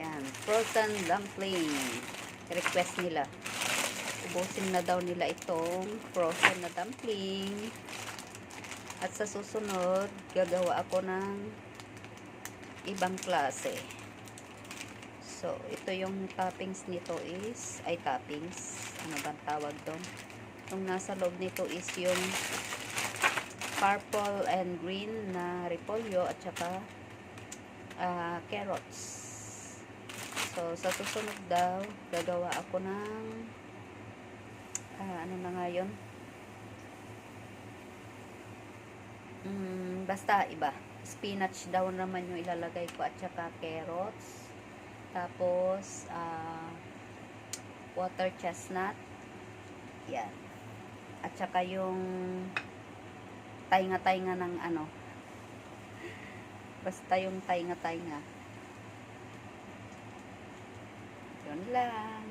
Yan, frozen dumpling. Request nila. Ubusin na daw nila itong frozen na dumpling. At sa susunod, gagawa ako ng ibang klase. So, ito yung toppings nito is, toppings. Ano bang tawag doon? Yung nasa loob nito is yung purple and green na repolyo at saka carrots. So, sa susunod daw, gagawa ako ng ano na nga yun? Basta iba. Spinach daw naman yung ilalagay ko at saka carrots. Tapos, water chestnut. Yan. At saka yung tainga-tainga ng ano. Basta yung tainga-tainga. Yun lang.